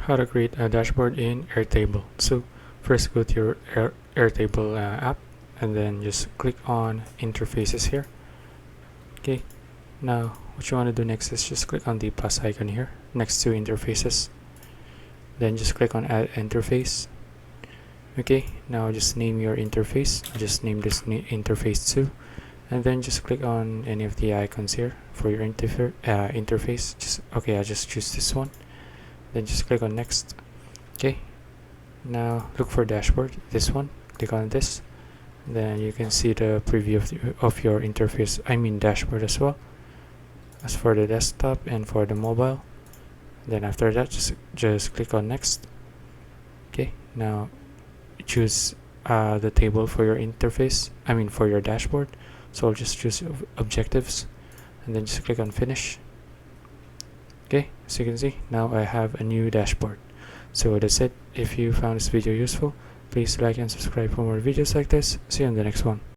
How to create a dashboard in Airtable. So first go to your Airtable app and then just click on interfaces here. Okay, now what you want to do next is just click on the plus icon here next to interfaces, then just click on add interface. Okay, now just name your interface. Just name this interface 2, and then just click on any of the icons here for your interface. I'll just choose this one, then just click on next. Okay, now look for dashboard, this one, click on this, then you can see the preview of your interface, dashboard as well as for the desktop and for the mobile. Then after that, just click on next. Okay, now choose the table for your interface, for your dashboard. So I'll just choose objectives and then just click on finish. Okay, as you can see, now I have a new dashboard. So that's it. If you found this video useful, please like and subscribe for more videos like this. See you in the next one.